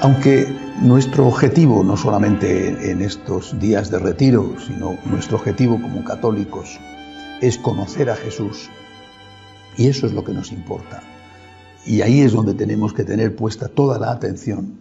Aunque nuestro objetivo, no solamente en estos días de retiro, sino nuestro objetivo como católicos, es conocer a Jesús, y eso es lo que nos importa, y ahí es donde tenemos que tener puesta toda la atención,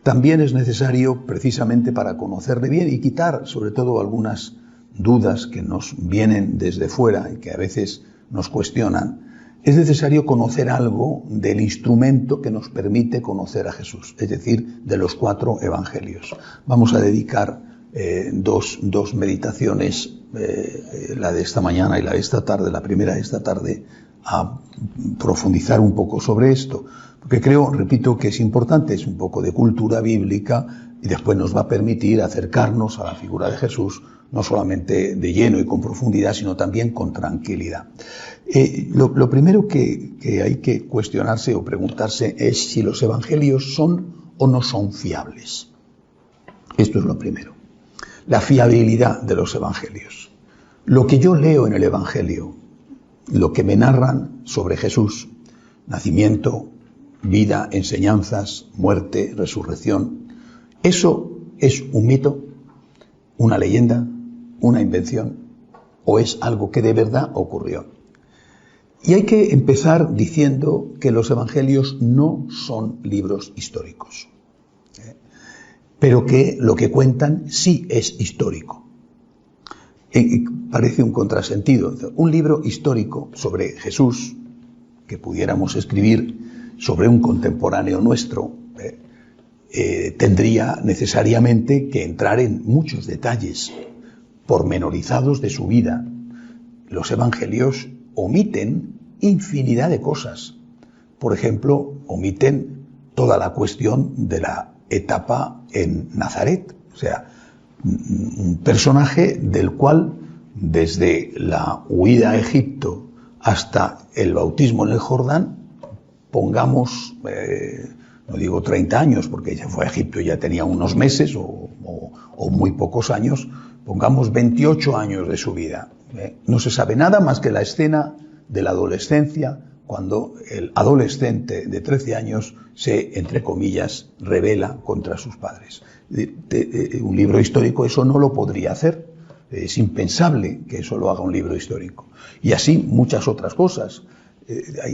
también es necesario, precisamente para conocerle bien y quitar, sobre todo, algunas dudas que nos vienen desde fuera y que a veces nos cuestionan, es necesario conocer algo del instrumento que nos permite conocer a Jesús, es decir, de los 4 evangelios. Vamos a dedicar dos meditaciones, la de esta mañana y la de esta tarde, la primera de esta tarde, a profundizar un poco sobre esto, porque creo, repito, que es importante, es un poco de cultura bíblica y después nos va a permitir acercarnos a la figura de Jesús, no solamente de lleno y con profundidad, sino también con tranquilidad. Lo primero que hay que cuestionarse o preguntarse es si los evangelios son o no son fiables. Esto es lo primero. La fiabilidad de los evangelios. Lo que yo leo en el evangelio, lo que me narran sobre Jesús, nacimiento, vida, enseñanzas, muerte, resurrección, ¿eso es un mito, una leyenda, una invención, o es algo que de verdad ocurrió? Y hay que empezar diciendo que los evangelios no son libros históricos, pero que lo que cuentan sí es histórico. Parece un contrasentido. Un libro histórico sobre Jesús, que pudiéramos escribir sobre un contemporáneo nuestro, tendría necesariamente que entrar en muchos detalles pormenorizados de su vida. Los evangelios omiten infinidad de cosas. Por ejemplo, omiten toda la cuestión de la etapa en Nazaret. O sea, un personaje del cual, desde la huida a Egipto hasta el bautismo en el Jordán, pongamos, no digo 30 años, porque ella fue a Egipto y ya tenía unos meses o muy pocos años, pongamos 28 años de su vida. No se sabe nada más que la escena de la adolescencia, cuando el adolescente de 13 años se, entre comillas, rebela contra sus padres. Un libro histórico eso no lo podría hacer. Es impensable que eso lo haga un libro histórico. Y así muchas otras cosas.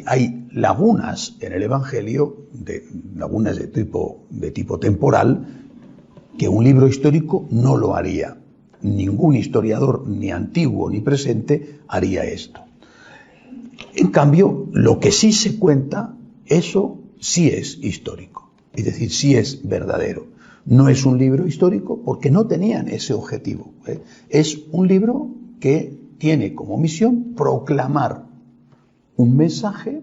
Hay lagunas en el Evangelio, lagunas de tipo temporal, que un libro histórico no lo haría. Ningún historiador, ni antiguo ni presente, haría esto. En cambio, lo que sí se cuenta, eso sí es histórico. Es decir, sí es verdadero. No es un libro histórico porque no tenían ese objetivo. Es un libro que tiene como misión proclamar un mensaje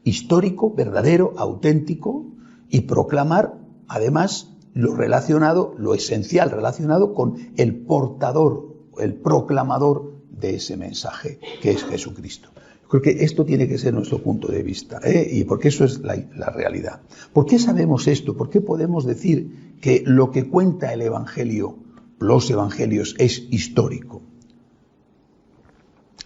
histórico, verdadero, auténtico, y proclamar, además, lo relacionado, lo esencial relacionado con el portador, el proclamador de ese mensaje, que es Jesucristo. Creo que esto tiene que ser nuestro punto de vista, y porque eso es la realidad. ¿Por qué sabemos esto? ¿Por qué podemos decir que lo que cuenta el Evangelio, los Evangelios, es histórico?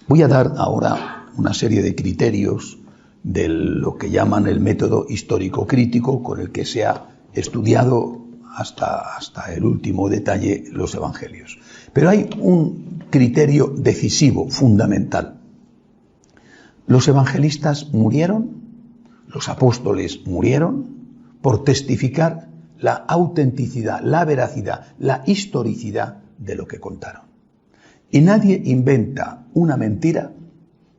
Voy a dar ahora una serie de criterios de lo que llaman el método histórico-crítico, con el que se ha estudiado hasta el último detalle los Evangelios. Pero hay un criterio decisivo, fundamental. Los evangelistas murieron, los apóstoles murieron, por testificar la autenticidad, la veracidad, la historicidad de lo que contaron. Y nadie inventa una mentira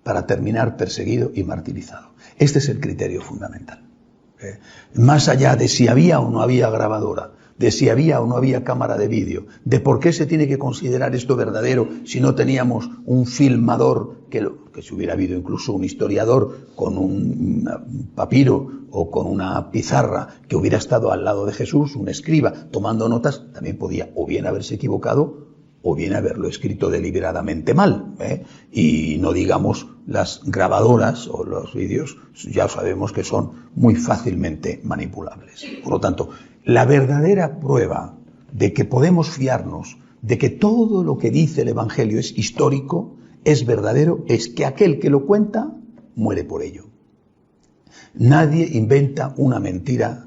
para terminar perseguido y martirizado. Este es el criterio fundamental. Más allá de si había o no había grabadora, de si había o no había cámara de vídeo, de por qué se tiene que considerar esto verdadero si no teníamos un filmador, que si hubiera habido incluso un historiador con un papiro o con una pizarra que hubiera estado al lado de Jesús, un escriba tomando notas, también podía o bien haberse equivocado o bien haberlo escrito deliberadamente mal, y no digamos las grabadoras o los vídeos, ya sabemos que son muy fácilmente manipulables. Por lo tanto, la verdadera prueba de que podemos fiarnos de que todo lo que dice el Evangelio es histórico, es verdadero, es que aquel que lo cuenta muere por ello. Nadie inventa una mentira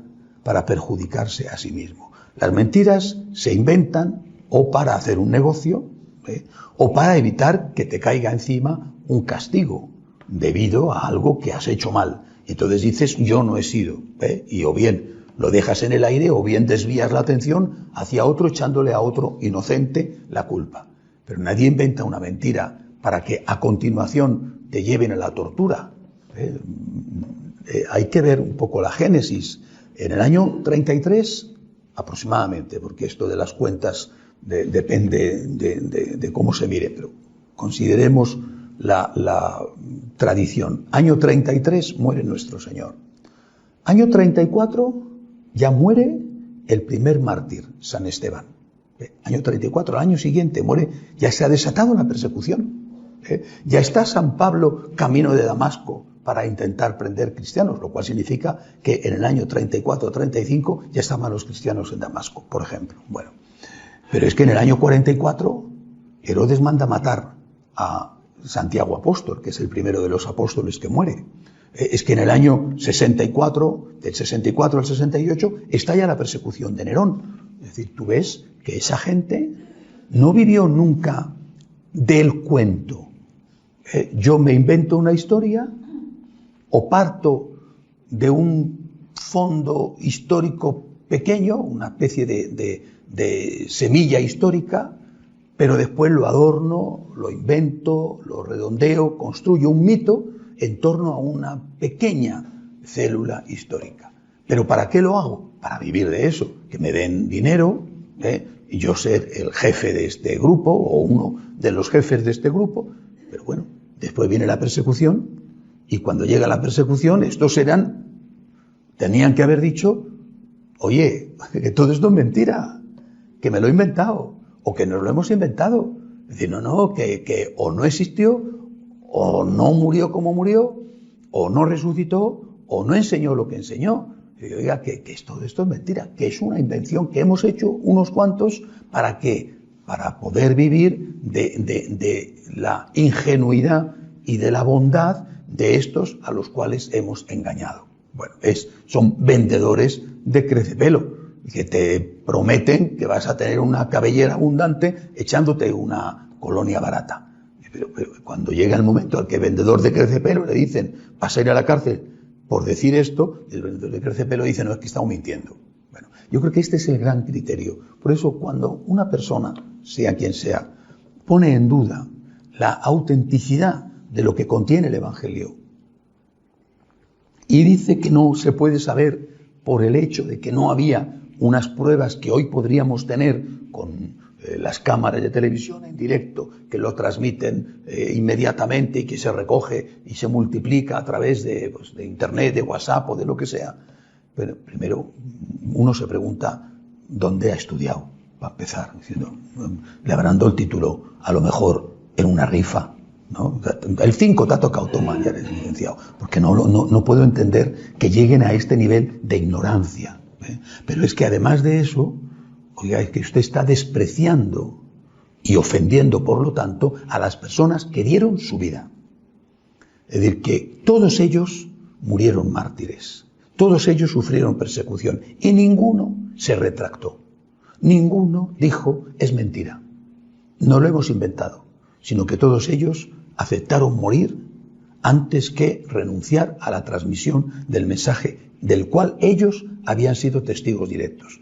para perjudicarse a sí mismo. Las mentiras se inventan o para hacer un negocio, o para evitar que te caiga encima un castigo debido a algo que has hecho mal. Entonces dices, yo no he sido, y o bien lo dejas en el aire o bien desvías la atención hacia otro echándole a otro inocente la culpa. Pero nadie inventa una mentira para que a continuación te lleven a la tortura. Hay que ver un poco la génesis. En el año 33 aproximadamente, porque esto de las cuentas depende de cómo se mire, pero consideremos la tradición. Año 33 muere nuestro Señor. Año 34 ya muere el primer mártir, San Esteban. Año 34, al año siguiente muere, ya se ha desatado la persecución. Ya está San Pablo camino de Damasco para intentar prender cristianos, lo cual significa que en el año 34-35 ya estaban los cristianos en Damasco, por ejemplo. Bueno, pero es que en el año 44 Herodes manda matar a Santiago Apóstol, que es el primero de los apóstoles que muere. Es que en el año 64, del 64 al 68, estalla la persecución de Nerón. Es decir, tú ves que esa gente no vivió nunca del cuento. Yo me invento una historia o parto de un fondo histórico pequeño, una especie de semilla histórica, pero después lo adorno, lo invento, lo redondeo, construyo un mito en torno a una pequeña célula histórica. ¿Pero para qué lo hago? Para vivir de eso, que me den dinero, y yo ser el jefe de este grupo o uno de los jefes de este grupo. Pero bueno, después viene la persecución y cuando llega la persecución estos tenían que haber dicho, oye, que todo esto es mentira, que me lo he inventado o que nos lo hemos inventado. Es decir, no, que o no existió o no murió como murió, o no resucitó, o no enseñó lo que enseñó. Y oiga, que todo esto es mentira, que es una invención que hemos hecho unos cuantos para poder vivir de la ingenuidad y de la bondad de estos a los cuales hemos engañado. Bueno, son vendedores de crecepelo, que te prometen que vas a tener una cabellera abundante echándote una colonia barata. Pero cuando llega el momento al que el vendedor de crecepelo le dicen, vas a ir a la cárcel por decir esto, el vendedor de crecepelo dice, no, es que estamos mintiendo. Bueno, yo creo que este es el gran criterio. Por eso, cuando una persona, sea quien sea, pone en duda la autenticidad de lo que contiene el Evangelio y dice que no se puede saber por el hecho de que no había unas pruebas que hoy podríamos tener con las cámaras de televisión en directo que lo transmiten inmediatamente y que se recoge y se multiplica a través de internet, de WhatsApp o de lo que sea. Pero primero uno se pregunta dónde ha estudiado, para empezar, diciendo, le habrán dado el título a lo mejor en una rifa, ¿no? El 5 te ha tocado, toma, ya eres licenciado, porque no puedo entender que lleguen a este nivel de ignorancia. Pero es que además de eso, oiga, es que usted está despreciando y ofendiendo, por lo tanto, a las personas que dieron su vida. Es decir, que todos ellos murieron mártires, todos ellos sufrieron persecución y ninguno se retractó. Ninguno dijo, es mentira, no lo hemos inventado, sino que todos ellos aceptaron morir antes que renunciar a la transmisión del mensaje del cual ellos habían sido testigos directos.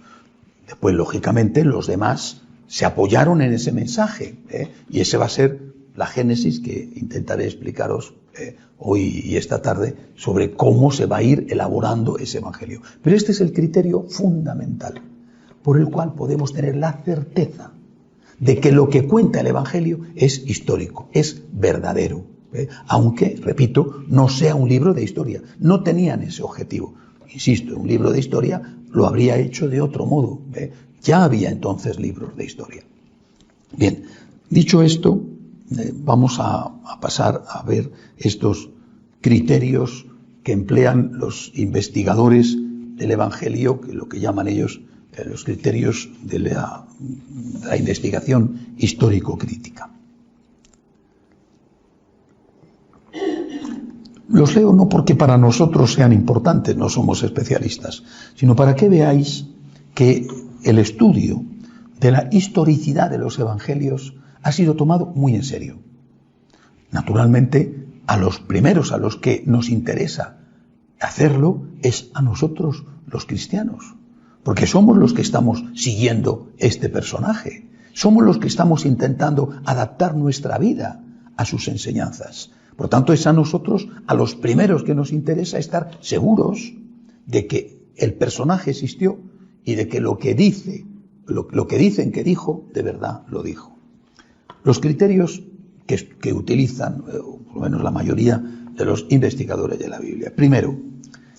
Después, lógicamente, los demás se apoyaron en ese mensaje, y ese va a ser la génesis que intentaré explicaros hoy y esta tarde sobre cómo se va a ir elaborando ese evangelio. Pero este es el criterio fundamental por el cual podemos tener la certeza de que lo que cuenta el evangelio es histórico, es verdadero, aunque, repito, no sea un libro de historia. No tenían ese objetivo. Insisto, un libro de historia lo habría hecho de otro modo. Ya había entonces libros de historia. Bien, dicho esto, vamos a pasar a ver estos criterios que emplean los investigadores del Evangelio, que lo que llaman ellos los criterios de la investigación histórico-crítica. Los leo no porque para nosotros sean importantes, no somos especialistas, sino para que veáis que el estudio de la historicidad de los evangelios ha sido tomado muy en serio. Naturalmente, a los primeros a los que nos interesa hacerlo es a nosotros los cristianos, porque somos los que estamos siguiendo este personaje, somos los que estamos intentando adaptar nuestra vida a sus enseñanzas. Por tanto, es a nosotros, a los primeros que nos interesa estar seguros de que el personaje existió y de que lo que dicen que dijo, de verdad lo dijo. Los criterios que utilizan, por lo menos la mayoría de los investigadores de la Biblia. Primero,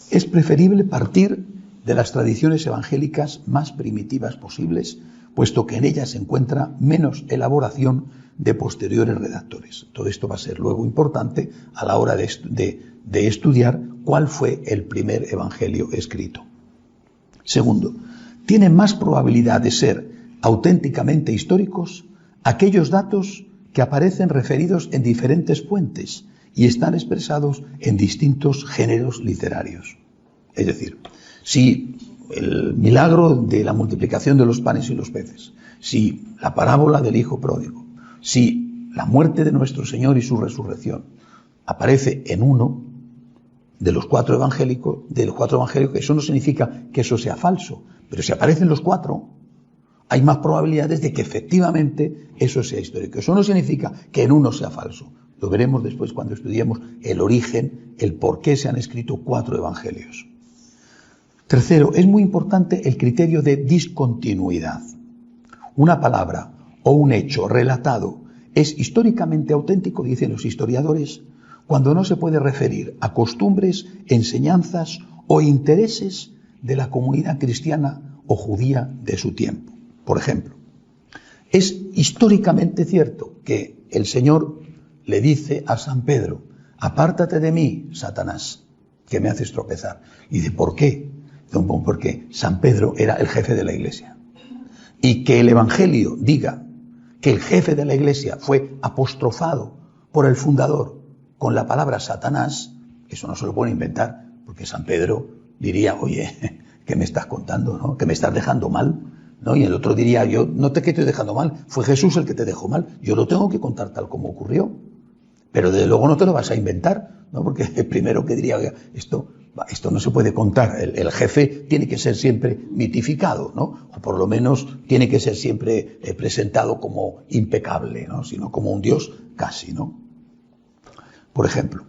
es preferible partir de las tradiciones evangélicas más primitivas posibles, puesto que en ellas se encuentra menos elaboración de posteriores redactores. Todo esto va a ser luego importante a la hora de estudiar cuál fue el primer evangelio escrito. Segundo, tienen más probabilidad de ser auténticamente históricos aquellos datos que aparecen referidos en diferentes fuentes y están expresados en distintos géneros literarios. Es decir, si el milagro de la multiplicación de los panes y los peces, si la parábola del hijo pródigo, si la muerte de nuestro Señor y su resurrección aparece en uno de los cuatro evangélicos, eso no significa que eso sea falso, pero si aparecen los cuatro, hay más probabilidades de que efectivamente eso sea histórico. Eso no significa que en uno sea falso. Lo veremos después cuando estudiemos el origen, el por qué se han escrito cuatro evangelios. Tercero, es muy importante el criterio de discontinuidad. Una palabra o un hecho relatado es históricamente auténtico, dicen los historiadores, cuando no se puede referir a costumbres, enseñanzas o intereses de la comunidad cristiana o judía de su tiempo. Por ejemplo, es históricamente cierto que el Señor le dice a San Pedro: apártate de mí, Satanás, que me haces tropezar. Y dice, ¿por qué? Porque San Pedro era el jefe de la iglesia. Y que el Evangelio diga que el jefe de la iglesia fue apostrofado por el fundador con la palabra Satanás, eso no se lo puede inventar, porque San Pedro diría, oye, ¿qué me estás contando, no? ¿Que me estás dejando mal? ¿No? Y el otro diría, yo no te estoy dejando mal, fue Jesús el que te dejó mal, yo lo tengo que contar tal como ocurrió. Pero desde luego no te lo vas a inventar, ¿no? Porque el primero que diría, oiga, esto no se puede contar, el jefe tiene que ser siempre mitificado, ¿no? O por lo menos tiene que ser siempre presentado como impecable, ¿no? Sino como un Dios casi, ¿no? Por ejemplo,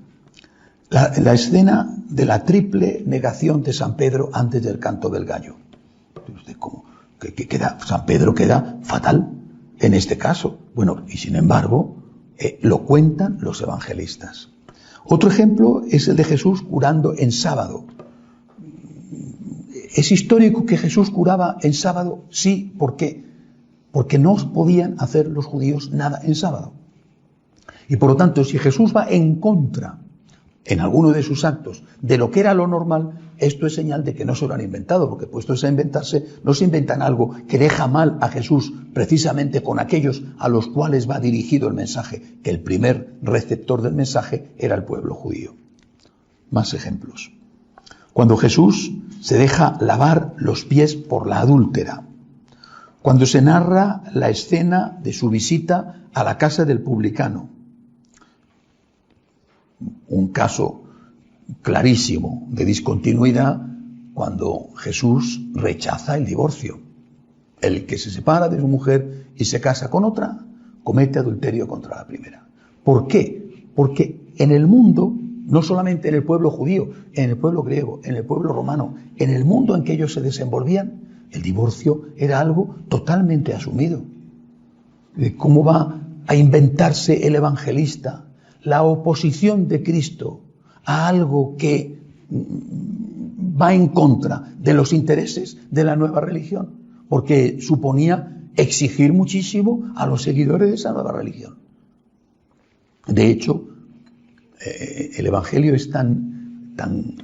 la escena de la triple negación de San Pedro antes del canto del gallo. ¿Cómo? San Pedro queda fatal en este caso. Bueno, y sin embargo, lo cuentan los evangelistas. Otro ejemplo es el de Jesús curando en sábado. ¿Es histórico que Jesús curaba en sábado? Sí, ¿por qué? Porque no podían hacer los judíos nada en sábado. Y por lo tanto, si Jesús va en contra, en alguno de sus actos, de lo que era lo normal, esto es señal de que no se lo han inventado, porque puestos a inventarse, no se inventan algo que deja mal a Jesús precisamente con aquellos a los cuales va dirigido el mensaje, que el primer receptor del mensaje era el pueblo judío. Más ejemplos. Cuando Jesús se deja lavar los pies por la adúltera, cuando se narra la escena de su visita a la casa del publicano, un caso clarísimo de discontinuidad cuando Jesús rechaza el divorcio. El que se separa de su mujer y se casa con otra, comete adulterio contra la primera. ¿Por qué? Porque en el mundo, no solamente en el pueblo judío, en el pueblo griego, en el pueblo romano, en el mundo en que ellos se desenvolvían, el divorcio era algo totalmente asumido. ¿Cómo va a inventarse el evangelista la oposición de Cristo a algo que va en contra de los intereses de la nueva religión? Porque suponía exigir muchísimo a los seguidores de esa nueva religión. De hecho, el Evangelio es tan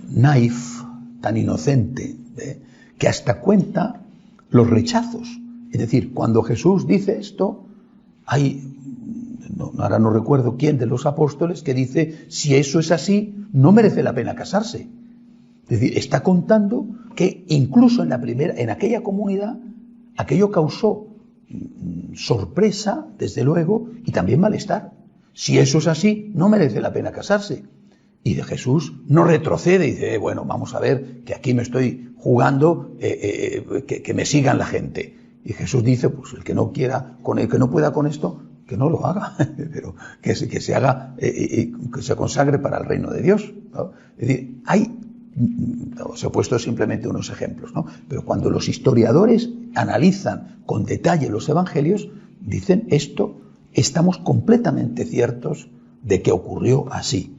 naif, tan inocente, que hasta cuenta los rechazos. Es decir, cuando Jesús dice esto, hay ahora no recuerdo quién de los apóstoles, que dice, si eso es así, no merece la pena casarse. Es decir, está contando que incluso en aquella comunidad, aquello causó sorpresa, desde luego, y también malestar. Si eso es así, no merece la pena casarse. Y de Jesús no retrocede y dice, bueno, vamos a ver, que aquí me estoy jugando, que me sigan la gente. Y Jesús dice, pues el que no quiera, el que no pueda con esto, que no lo haga, pero que se haga, que se consagre para el reino de Dios, ¿no? Es decir, os he puesto simplemente unos ejemplos, ¿no? Pero cuando los historiadores analizan con detalle los evangelios, dicen esto, estamos completamente ciertos de que ocurrió así.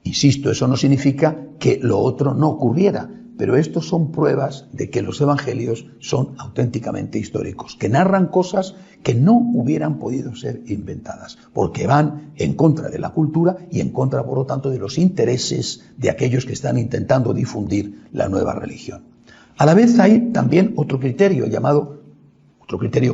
Insisto, eso no significa que lo otro no ocurriera, pero estos son pruebas de que los evangelios son auténticamente históricos, que narran cosas que no hubieran podido ser inventadas, porque van en contra de la cultura y en contra, por lo tanto, de los intereses de aquellos que están intentando difundir la nueva religión. A la vez hay también otro criterio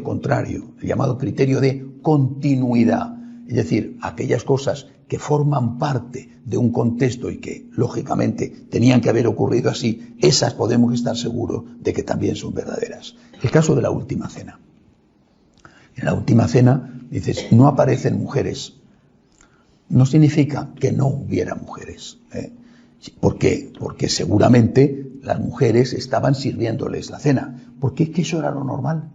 contrario, llamado criterio de continuidad, es decir, aquellas cosas que forman parte de un contexto y que, lógicamente, tenían que haber ocurrido así, esas podemos estar seguros de que también son verdaderas. El caso de la última cena. En la última cena, dices, no aparecen mujeres. No significa que no hubiera mujeres. ¿Por qué? Porque seguramente las mujeres estaban sirviéndoles la cena. Porque es que eso era lo normal.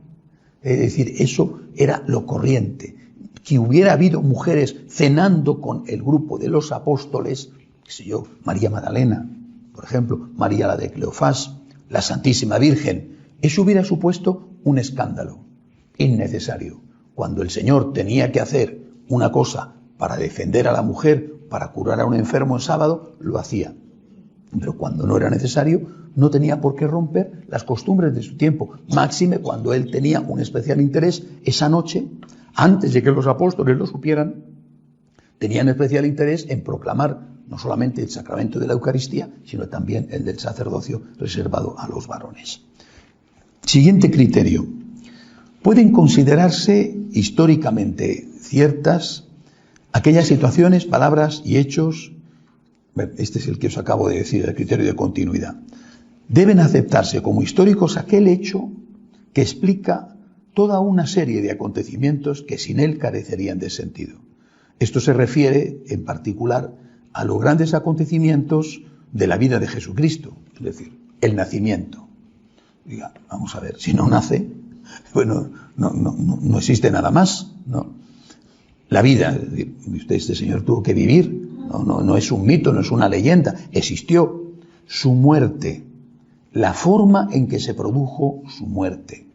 Es decir, eso era lo corriente. Que hubiera habido mujeres cenando con el grupo de los apóstoles, qué sé yo, María Magdalena, por ejemplo, María la de Cleofás, la Santísima Virgen, eso hubiera supuesto un escándalo innecesario. Cuando el Señor tenía que hacer una cosa para defender a la mujer, para curar a un enfermo en sábado, lo hacía. Pero cuando no era necesario, no tenía por qué romper las costumbres de su tiempo. Máxime cuando él tenía un especial interés esa noche, antes de que los apóstoles lo supieran, tenían especial interés en proclamar no solamente el sacramento de la Eucaristía, sino también el del sacerdocio reservado a los varones. Siguiente criterio. Pueden considerarse históricamente ciertas aquellas situaciones, palabras y hechos, este es el que os acabo de decir, el criterio de continuidad. Deben aceptarse como históricos aquel hecho que explica toda una serie de acontecimientos que sin él carecerían de sentido. Esto se refiere, en particular, a los grandes acontecimientos de la vida de Jesucristo, es decir, el nacimiento. Diga, vamos a ver, si no nace, bueno, no existe nada más, ¿no? La vida, este señor tuvo que vivir, no es un mito, no es una leyenda, existió. Su muerte, la forma en que se produjo su muerte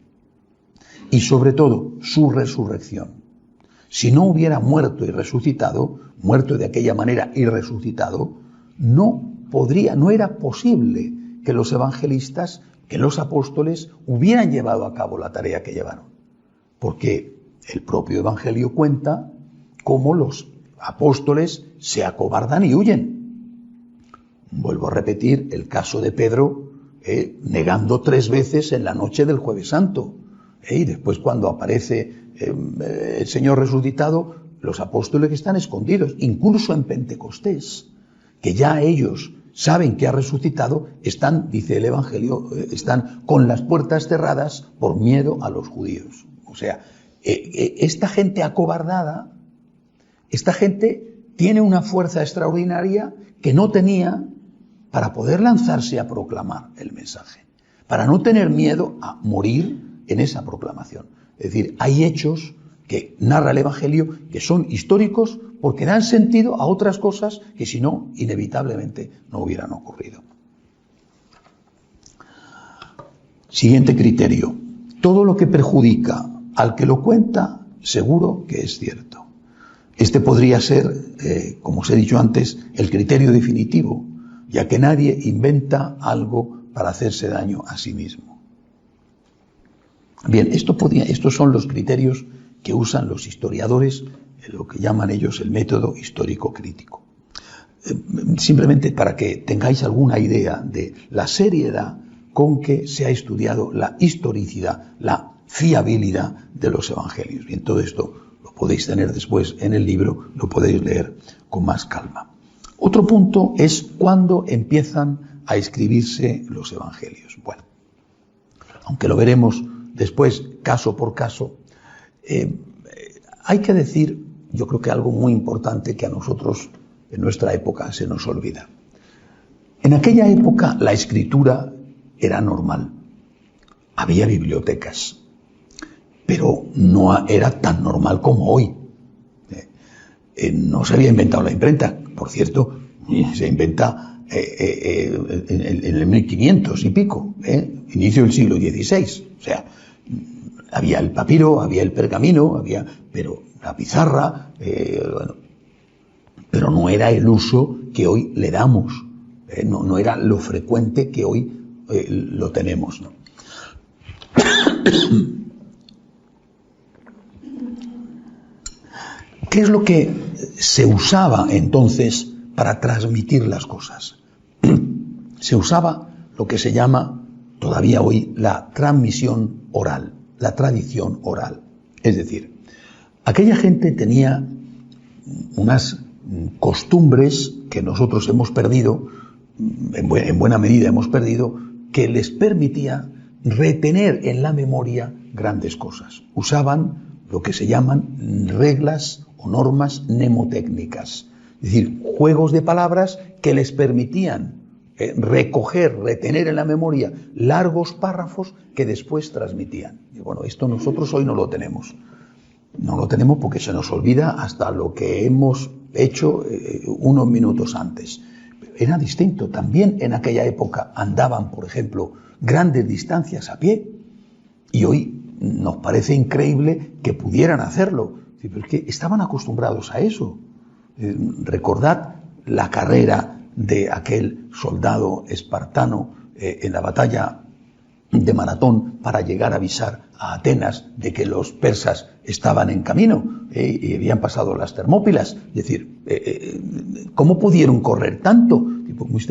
y sobre todo su resurrección. Si no hubiera muerto y resucitado, muerto de aquella manera y resucitado, no era posible que los evangelistas, que los apóstoles hubieran llevado a cabo la tarea que llevaron. Porque el propio evangelio cuenta cómo los apóstoles se acobardan y huyen. Vuelvo a repetir el caso de Pedro, negando 3 veces en la noche del Jueves Santo. Y después, cuando aparece el Señor resucitado, los apóstoles que están escondidos, incluso en Pentecostés, que ya ellos saben que ha resucitado, están, dice el Evangelio, están con las puertas cerradas por miedo a los judíos. O sea, esta gente acobardada, esta gente tiene una fuerza extraordinaria que no tenía para poder lanzarse a proclamar el mensaje, para no tener miedo a morir en esa proclamación. Es decir, hay hechos que narra el Evangelio que son históricos porque dan sentido a otras cosas que si no, inevitablemente no hubieran ocurrido. Siguiente criterio. Todo lo que perjudica al que lo cuenta, seguro que es cierto. Este podría ser, como os he dicho antes, el criterio definitivo, ya que nadie inventa algo para hacerse daño a sí mismo. Bien, estos son los criterios que usan los historiadores, lo que llaman ellos el método histórico crítico. Simplemente para que tengáis alguna idea de la seriedad con que se ha estudiado la historicidad, la fiabilidad de los evangelios. Bien, todo esto lo podéis tener después en el libro, lo podéis leer con más calma. Otro punto es cuándo empiezan a escribirse los evangelios. Bueno, aunque lo veremos después caso por caso, hay que decir, yo creo que algo muy importante que a nosotros en nuestra época se nos olvida. En aquella época la escritura era normal, había bibliotecas, pero no era tan normal como hoy. No se había inventado la imprenta, por cierto, se inventa en el 1500 y pico, inicio del siglo XVI. O sea, había el papiro, había el pergamino, pero la pizarra, bueno, pero no era el uso que hoy le damos, no era lo frecuente que hoy lo tenemos, ¿no? ¿Qué es lo que se usaba entonces para transmitir las cosas? Se usaba lo que se llama todavía hoy la transmisión oral, la tradición oral. Es decir, aquella gente tenía unas costumbres que nosotros hemos perdido, en buena medida hemos perdido, que les permitía retener en la memoria grandes cosas. Usaban lo que se llaman reglas o normas mnemotécnicas, es decir, juegos de palabras que les permitían recoger, retener en la memoria largos párrafos que después transmitían. Y bueno, esto nosotros hoy no lo tenemos. No lo tenemos porque se nos olvida hasta lo que hemos hecho unos minutos antes. Era distinto. También en aquella época andaban, por ejemplo, grandes distancias a pie. Y hoy nos parece increíble que pudieran hacerlo. Pero es que estaban acostumbrados a eso. Recordad la carrera de aquel soldado espartano en la batalla de Maratón para llegar a avisar a Atenas de que los persas estaban en camino y habían pasado las Termópilas. Es decir, ¿cómo pudieron correr tanto?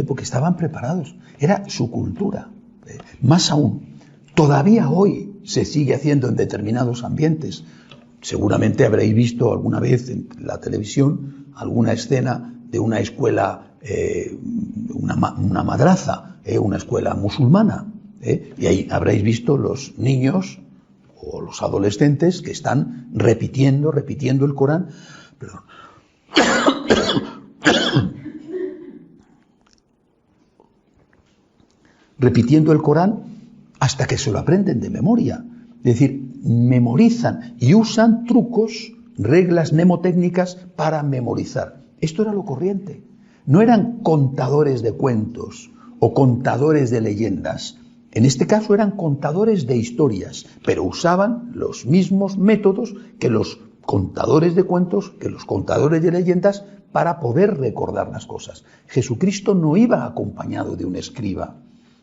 Porque estaban preparados. Era su cultura. Más aún, todavía hoy se sigue haciendo en determinados ambientes. Seguramente habréis visto alguna vez en la televisión alguna escena de una escuela, una madraza, una escuela musulmana. Y ahí habréis visto los niños o los adolescentes que están repitiendo el Corán. Perdón. Repitiendo el Corán hasta que se lo aprenden de memoria. Es decir, memorizan y usan trucos, reglas mnemotécnicas para memorizar. Esto era lo corriente. No eran contadores de cuentos o contadores de leyendas. En este caso eran contadores de historias, pero usaban los mismos métodos que los contadores de cuentos, que los contadores de leyendas, para poder recordar las cosas. Jesucristo no iba acompañado de un escriba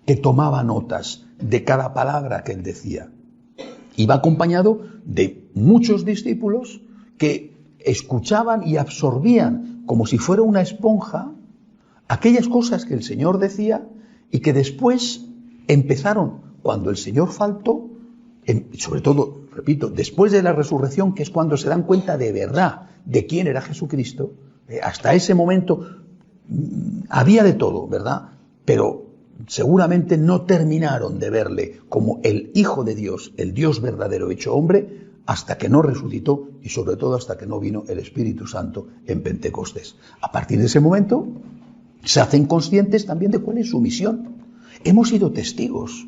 que tomaba notas de cada palabra que él decía. Iba acompañado de muchos discípulos que escuchaban y absorbían como si fuera una esponja aquellas cosas que el Señor decía y que después empezaron, cuando el Señor faltó, sobre todo, repito, después de la resurrección, que es cuando se dan cuenta de verdad de quién era Jesucristo. Hasta ese momento había de todo, ¿verdad? Pero seguramente no terminaron de verle como el Hijo de Dios, el Dios verdadero hecho hombre, hasta que no resucitó y sobre todo hasta que no vino el Espíritu Santo en Pentecostés. A partir de ese momento se hacen conscientes también de cuál es su misión. Hemos sido testigos,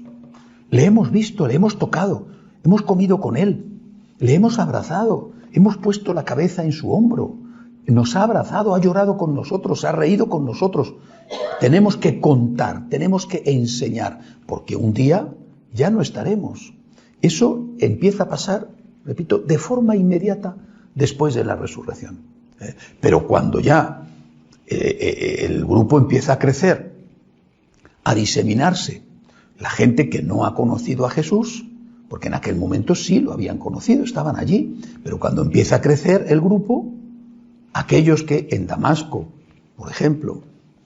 le hemos visto, le hemos tocado, hemos comido con él, le hemos abrazado, hemos puesto la cabeza en su hombro, nos ha abrazado, ha llorado con nosotros, ha reído con nosotros. Tenemos que contar, tenemos que enseñar, porque un día ya no estaremos. Eso empieza a pasar, repito, de forma inmediata después de la resurrección. Pero cuando ya el grupo empieza a crecer, a diseminarse, la gente que no ha conocido a Jesús, porque en aquel momento sí lo habían conocido, estaban allí, pero cuando empieza a crecer el grupo, aquellos que en Damasco, por ejemplo,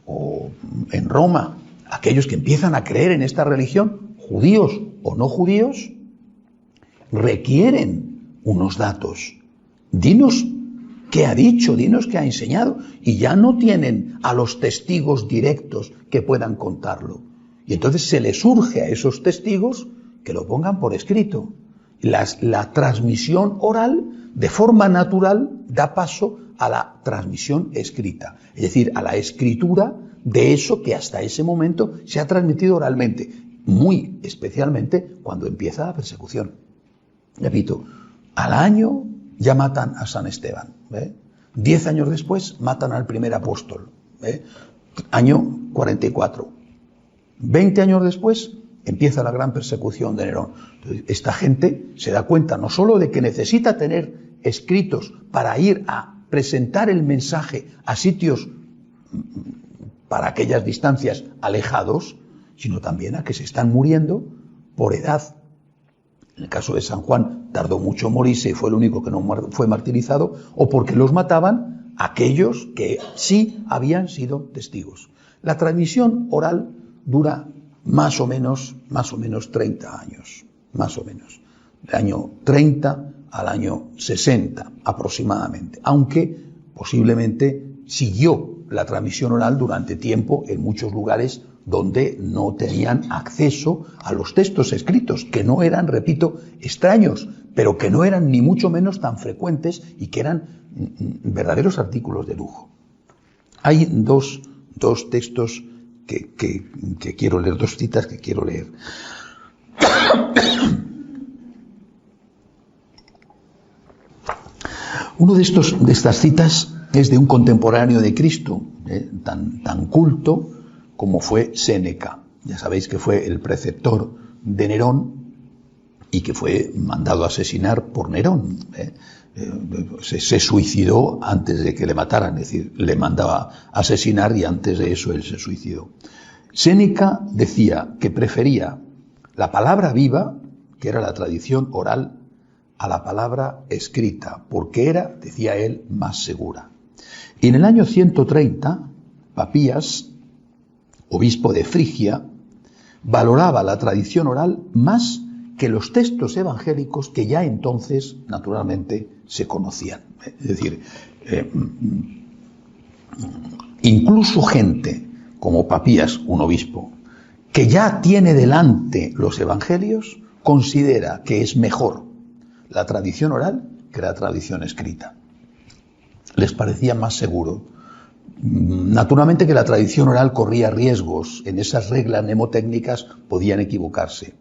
o en Roma, aquellos que empiezan a creer en esta religión, judíos o no judíos, requieren unos datos dinos qué ha dicho, dinos qué ha enseñado. Y ya no tienen a los testigos directos que puedan contarlo. Y entonces se les urge a esos testigos que lo pongan por escrito. La transmisión oral, de forma natural, da paso a la transmisión escrita. Es decir, a la escritura de eso que hasta ese momento se ha transmitido oralmente. Muy especialmente cuando empieza la persecución. Repito, al año ya matan a San Esteban. 10 años después matan al primer apóstol. Año 44. 20 años después empieza la gran persecución de Nerón. Entonces, esta gente se da cuenta no solo de que necesita tener escritos para ir a presentar el mensaje a sitios para aquellas distancias alejados, sino también a que se están muriendo por edad. En el caso de San Juan tardó mucho en morirse y fue el único que no fue martirizado, o porque los mataban aquellos que sí habían sido testigos. La transmisión oral dura más o menos 30 años, más o menos, del año 30 al año 60 aproximadamente, aunque posiblemente siguió la transmisión oral durante tiempo en muchos lugares donde no tenían acceso a los textos escritos, que no eran, repito, extraños, pero que no eran ni mucho menos tan frecuentes y que eran verdaderos artículos de lujo. Hay dos textos que quiero leer, dos citas que quiero leer. Uno de estas citas es de un contemporáneo de Cristo, tan culto como fue Séneca. Ya sabéis que fue el preceptor de Nerón y que fue mandado a asesinar por Nerón. Se suicidó antes de que le mataran, es decir, le mandaba a asesinar y antes de eso él se suicidó. Séneca decía que prefería la palabra viva, que era la tradición oral, a la palabra escrita, porque era, decía él, más segura. Y en el año 130, Papías, obispo de Frigia, valoraba la tradición oral más que los textos evangélicos que ya entonces, naturalmente, se conocían. Es decir, incluso gente como Papías, un obispo, que ya tiene delante los evangelios, considera que es mejor la tradición oral que la tradición escrita. Les parecía más seguro. Naturalmente que la tradición oral corría riesgos, en esas reglas mnemotécnicas podían equivocarse,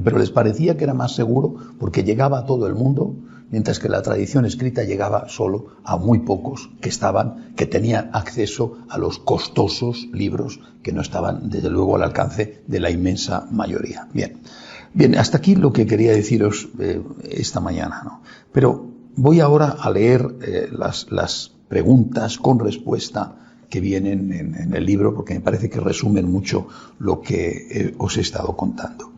pero les parecía que era más seguro porque llegaba a todo el mundo, mientras que la tradición escrita llegaba solo a muy pocos que tenían acceso a los costosos libros que no estaban, desde luego, al alcance de la inmensa mayoría. Bien, hasta aquí lo que quería deciros esta mañana, ¿no? Pero voy ahora a leer las preguntas con respuesta que vienen en el libro, porque me parece que resumen mucho lo que os he estado contando.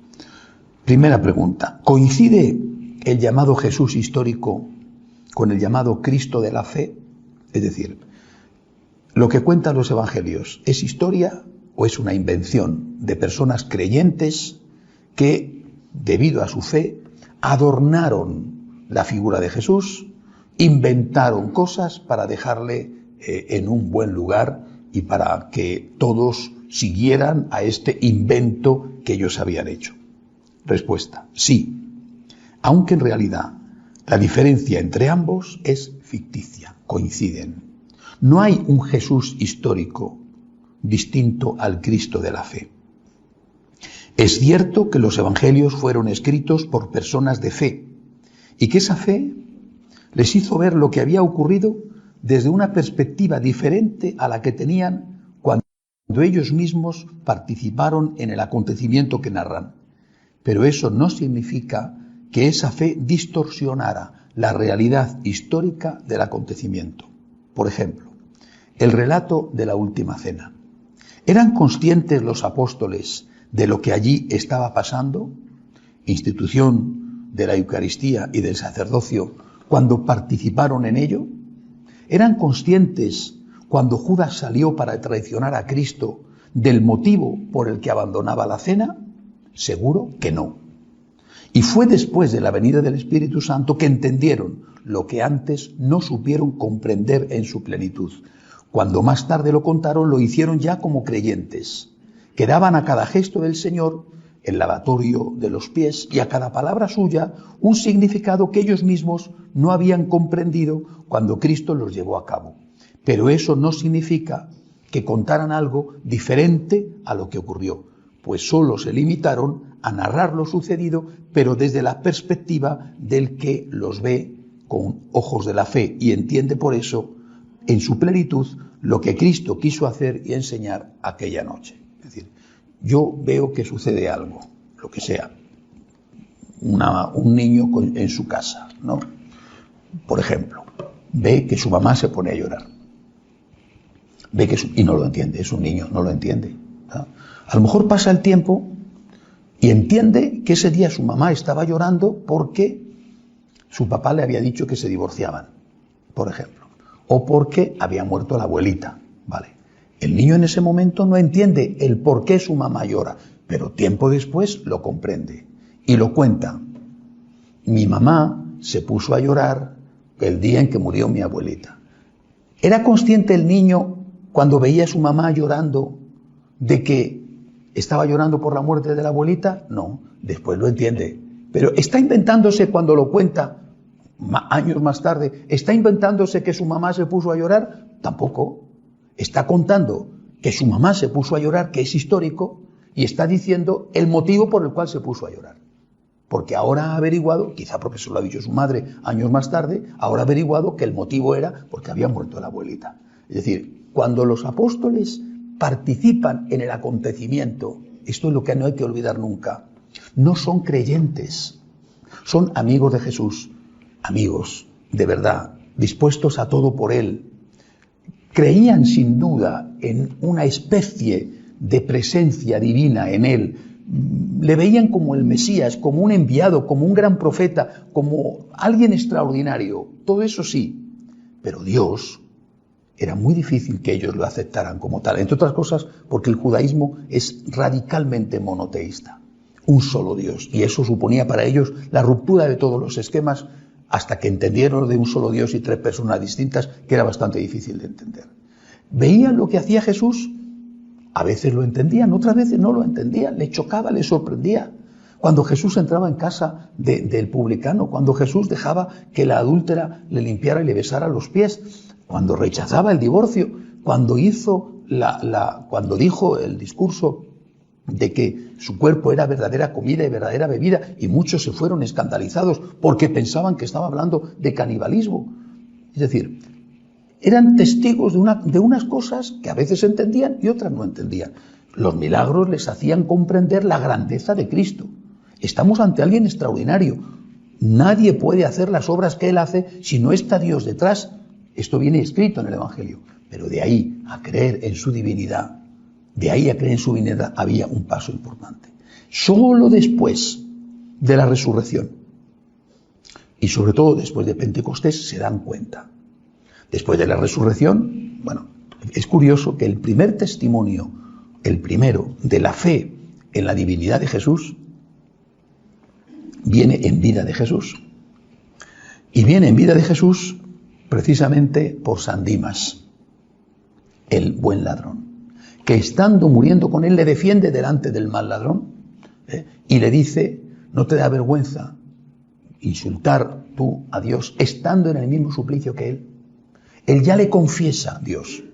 Primera pregunta: ¿coincide el llamado Jesús histórico con el llamado Cristo de la fe? Es decir, ¿lo que cuentan los evangelios es historia o es una invención de personas creyentes que, debido a su fe, adornaron la figura de Jesús, inventaron cosas para dejarle en un buen lugar y para que todos siguieran a este invento que ellos habían hecho? Respuesta: sí, aunque en realidad la diferencia entre ambos es ficticia, coinciden. No hay un Jesús histórico distinto al Cristo de la fe. Es cierto que los evangelios fueron escritos por personas de fe y que esa fe les hizo ver lo que había ocurrido desde una perspectiva diferente a la que tenían cuando ellos mismos participaron en el acontecimiento que narran. Pero eso no significa que esa fe distorsionara la realidad histórica del acontecimiento. Por ejemplo, el relato de la Última Cena. ¿Eran conscientes los apóstoles de lo que allí estaba pasando? Institución de la Eucaristía y del sacerdocio, cuando participaron en ello. ¿Eran conscientes cuando Judas salió para traicionar a Cristo del motivo por el que abandonaba la cena? Seguro que no. Y fue después de la venida del Espíritu Santo que entendieron lo que antes no supieron comprender en su plenitud. Cuando más tarde lo contaron, lo hicieron ya como creyentes, que daban a cada gesto del Señor, el lavatorio de los pies, y a cada palabra suya un significado que ellos mismos no habían comprendido cuando Cristo los llevó a cabo. Pero eso no significa que contaran algo diferente a lo que ocurrió, pues solo se limitaron a narrar lo sucedido, pero desde la perspectiva del que los ve con ojos de la fe y entiende por eso, en su plenitud, lo que Cristo quiso hacer y enseñar aquella noche. Es decir, yo veo que sucede algo, lo que sea, un niño en su casa, ¿no? Por ejemplo, ve que su mamá se pone a llorar. Y no lo entiende, es un niño, no lo entiende, ¿no? A lo mejor pasa el tiempo y entiende que ese día su mamá estaba llorando porque su papá le había dicho que se divorciaban, por ejemplo, o porque había muerto la abuelita, ¿vale? El niño en ese momento no entiende el por qué su mamá llora, pero tiempo después lo comprende y lo cuenta. Mi mamá se puso a llorar el día en que murió mi abuelita. ¿Era consciente el niño cuando veía a su mamá llorando de que estaba llorando por la muerte de la abuelita? No, después lo entiende. Pero está inventándose cuando lo cuenta, años más tarde, ¿está inventándose que su mamá se puso a llorar? Tampoco. Está contando que su mamá se puso a llorar, que es histórico, y está diciendo el motivo por el cual se puso a llorar. Porque ahora ha averiguado, quizá porque se lo ha dicho su madre años más tarde, ahora ha averiguado que el motivo era porque había muerto la abuelita. Es decir, cuando los apóstoles participan en el acontecimiento, esto es lo que no hay que olvidar nunca, no son creyentes, son amigos de Jesús, amigos de verdad, dispuestos a todo por Él. Creían sin duda en una especie de presencia divina en Él, le veían como el Mesías, como un enviado, como un gran profeta, como alguien extraordinario, todo eso sí, pero Dios, era muy difícil que ellos lo aceptaran como tal, entre otras cosas porque el judaísmo es radicalmente monoteísta, un solo Dios, y eso suponía para ellos la ruptura de todos los esquemas hasta que entendieron de un solo Dios y tres personas distintas, que era bastante difícil de entender. Veían lo que hacía Jesús, a veces lo entendían, otras veces no lo entendían, les chocaba, les sorprendía. Cuando Jesús entraba en casa del publicano, cuando Jesús dejaba que la adúltera le limpiara y le besara los pies, cuando rechazaba el divorcio, cuando cuando dijo el discurso de que su cuerpo era verdadera comida y verdadera bebida, y muchos se fueron escandalizados porque pensaban que estaba hablando de canibalismo. Es decir, eran testigos de unas cosas que a veces entendían y otras no entendían. Los milagros les hacían comprender la grandeza de Cristo. Estamos ante alguien extraordinario. Nadie puede hacer las obras que Él hace si no está Dios detrás. Esto viene escrito en el Evangelio. Pero de ahí a creer en su divinidad, había un paso importante. Solo después de la resurrección y sobre todo después de Pentecostés se dan cuenta. Después de la resurrección, bueno, es curioso que el primer testimonio, el primero de la fe en la divinidad de Jesús, viene en vida de Jesús. Y viene en vida de Jesús precisamente por San Dimas, el buen ladrón, que estando muriendo con él le defiende delante del mal ladrón, y le dice, no te da vergüenza insultar tú a Dios estando en el mismo suplicio que él. Él ya le confiesa a Dios.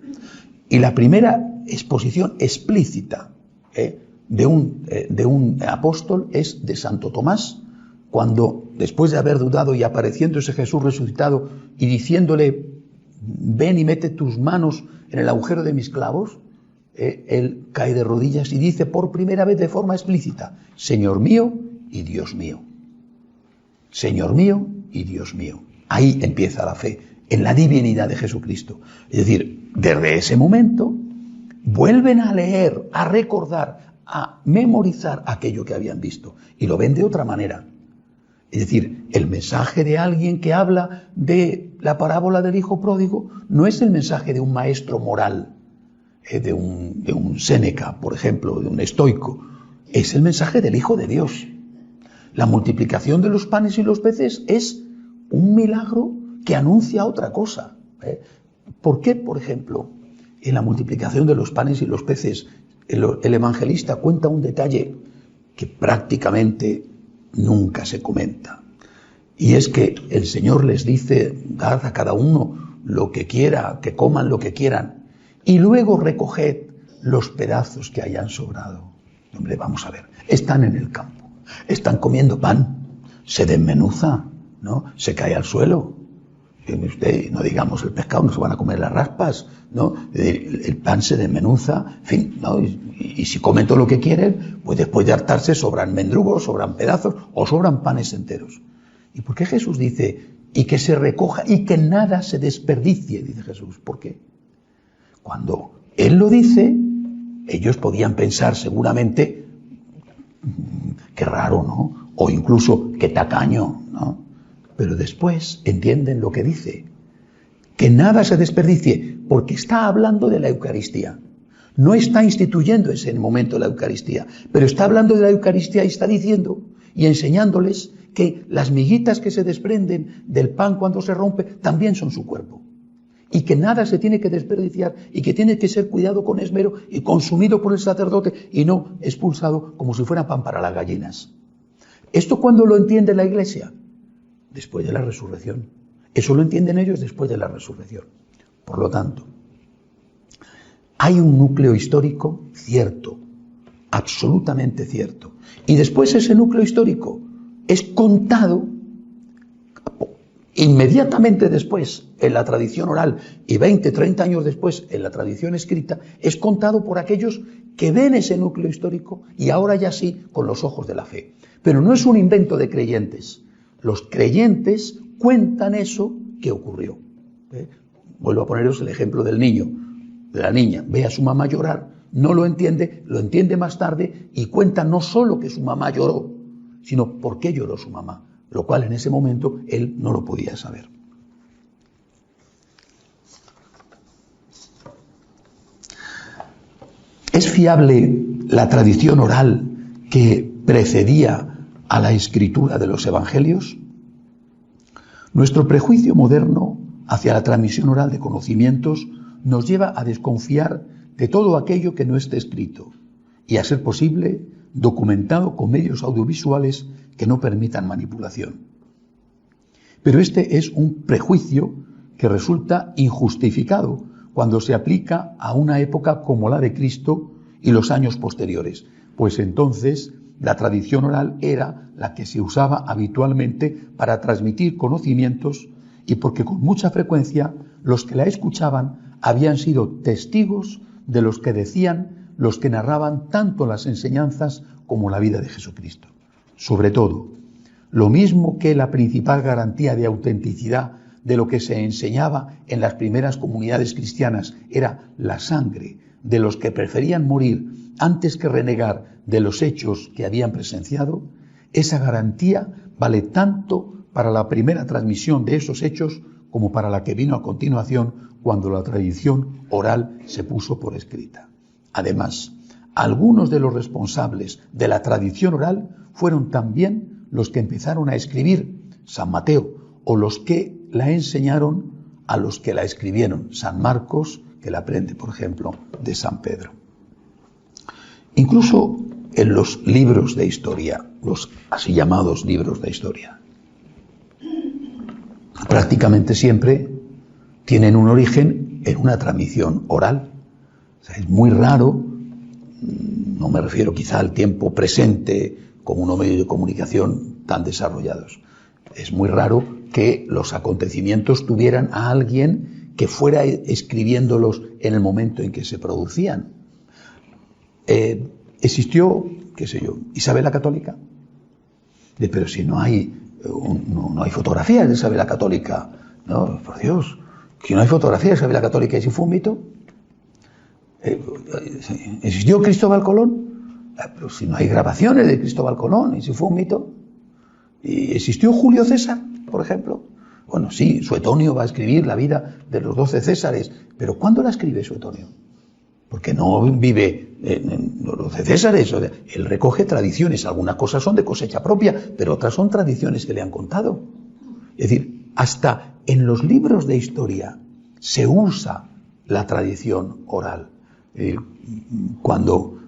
Y la primera exposición explícita de un apóstol es de Santo Tomás, cuando después de haber dudado y apareciéndose Jesús resucitado y diciéndole, ven y mete tus manos en el agujero de mis clavos, él cae de rodillas y dice por primera vez de forma explícita, Señor mío y Dios mío. Señor mío y Dios mío. Ahí empieza la fe, en la divinidad de Jesucristo. Es decir, desde ese momento vuelven a leer, a recordar, a memorizar aquello que habían visto y lo ven de otra manera. Es decir, el mensaje de alguien que habla de la parábola del hijo pródigo no es el mensaje de un maestro moral, de un Séneca, por ejemplo, de un estoico. Es el mensaje del Hijo de Dios. La multiplicación de los panes y los peces es un milagro que anuncia otra cosa. ¿Por qué, por ejemplo, en la multiplicación de los panes y los peces el evangelista cuenta un detalle que prácticamente nunca se comenta? Y es que el Señor les dice: dad a cada uno lo que quiera, que coman lo que quieran, y luego recoged los pedazos que hayan sobrado. Hombre, vamos a ver, están en el campo, están comiendo pan, se desmenuza, ¿no? Se cae al suelo. Usted, no digamos el pescado, no se van a comer las raspas, ¿no? El pan se desmenuza, en fin, ¿no? Y si comen todo lo que quieren, pues después de hartarse sobran mendrugos, sobran pedazos o sobran panes enteros. ¿Y por qué Jesús dice, y que se recoja y que nada se desperdicie? Dice Jesús, ¿por qué? Cuando Él lo dice, ellos podían pensar seguramente, qué raro, ¿no? O incluso, qué tacaño, ¿no? Pero después entienden lo que dice, que nada se desperdicie, porque está hablando de la Eucaristía. No está instituyendo ese momento la Eucaristía, pero está hablando de la Eucaristía y está diciendo y enseñándoles que las miguitas que se desprenden del pan cuando se rompe también son su cuerpo. Y que nada se tiene que desperdiciar y que tiene que ser cuidado con esmero y consumido por el sacerdote y no expulsado como si fuera pan para las gallinas. ¿Esto cuándo lo entiende la Iglesia? Después de la resurrección. Eso lo entienden ellos después de la resurrección. Por lo tanto, hay un núcleo histórico cierto, absolutamente cierto. Y después ese núcleo histórico es contado inmediatamente después en la tradición oral y 20, 30 años después en la tradición escrita, es contado por aquellos que ven ese núcleo histórico y ahora ya sí con los ojos de la fe. Pero no es un invento de creyentes. Los creyentes cuentan eso que ocurrió. Vuelvo a poneros el ejemplo del niño, de la niña. Ve a su mamá llorar, no lo entiende más tarde y cuenta no solo que su mamá lloró, sino por qué lloró su mamá, lo cual en ese momento él no lo podía saber. ¿Es fiable la tradición oral que precedía a la escritura de los evangelios? Nuestro prejuicio moderno hacia la transmisión oral de conocimientos nos lleva a desconfiar de todo aquello que no esté escrito y, a ser posible, documentado con medios audiovisuales que no permitan manipulación. Pero este es un prejuicio que resulta injustificado cuando se aplica a una época como la de Cristo y los años posteriores, pues entonces la tradición oral era la que se usaba habitualmente para transmitir conocimientos y porque con mucha frecuencia los que la escuchaban habían sido testigos de los que decían, los que narraban tanto las enseñanzas como la vida de Jesucristo. Sobre todo, lo mismo que la principal garantía de autenticidad de lo que se enseñaba en las primeras comunidades cristianas era la sangre de los que preferían morir antes que renegar de los hechos que habían presenciado, esa garantía vale tanto para la primera transmisión de esos hechos como para la que vino a continuación cuando la tradición oral se puso por escrita. Además, algunos de los responsables de la tradición oral fueron también los que empezaron a escribir, San Mateo, o los que la enseñaron a los que la escribieron, San Marcos, que la aprende, por ejemplo, de San Pedro. Incluso en los libros de historia, los así llamados libros de historia, prácticamente siempre tienen un origen en una transmisión oral. O sea, es muy raro, no me refiero quizá al tiempo presente como unos medios de comunicación tan desarrollados, es muy raro que los acontecimientos tuvieran a alguien que fuera escribiéndolos en el momento en que se producían. Existió, qué sé yo, Isabel la Católica. Pero si no hay fotografías de Isabel la Católica, no, por Dios, si no hay fotografías de Isabel la Católica, ¿y si fue un mito? ¿Existió Cristóbal Colón? Pero si no hay grabaciones de Cristóbal Colón, ¿y si fue un mito? ¿Y existió Julio César, por ejemplo? Bueno, sí, Suetonio va a escribir la vida de los 12 Césares, pero ¿cuándo la escribe Suetonio? porque no vive en los de César. Él recoge tradiciones, algunas cosas son de cosecha propia, pero otras son tradiciones que le han contado. Es decir, hasta en los libros de historia se usa la tradición oral. Cuando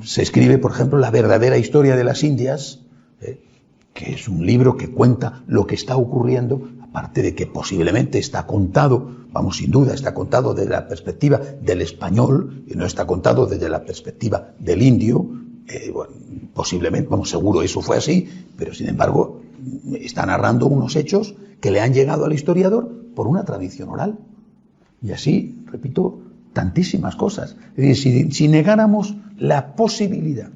se escribe, por ejemplo, La verdadera historia de las Indias, que es un libro que cuenta lo que está ocurriendo, aparte de que posiblemente está contado, vamos, sin duda, está contado desde la perspectiva del español y no está contado desde la perspectiva del indio. Bueno, posiblemente, vamos, seguro eso fue así, pero sin embargo está narrando unos hechos que le han llegado al historiador por una tradición oral. Y así, repito, tantísimas cosas. Es decir, si negáramos la posibilidad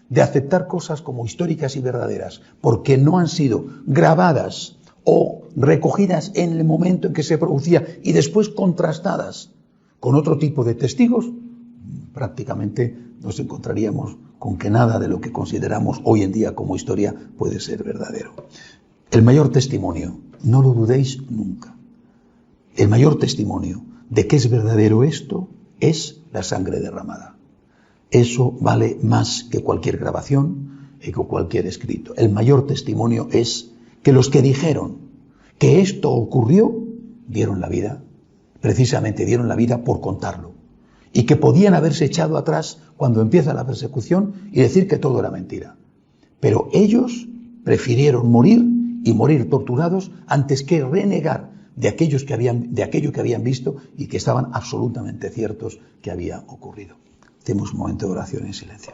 de aceptar cosas como históricas y verdaderas porque no han sido grabadas o recogidas en el momento en que se producía y después contrastadas con otro tipo de testigos, prácticamente nos encontraríamos con que nada de lo que consideramos hoy en día como historia puede ser verdadero. El mayor testimonio, no lo dudéis nunca, el mayor testimonio de que es verdadero esto es la sangre derramada. Eso vale más que cualquier grabación y que cualquier escrito. El mayor testimonio es que los que dijeron que esto ocurrió dieron la vida, precisamente dieron la vida por contarlo, y que podían haberse echado atrás cuando empieza la persecución y decir que todo era mentira. Pero ellos prefirieron morir y morir torturados antes que renegar de aquello que habían visto y que estaban absolutamente ciertos que había ocurrido. Hacemos un momento de oración en silencio.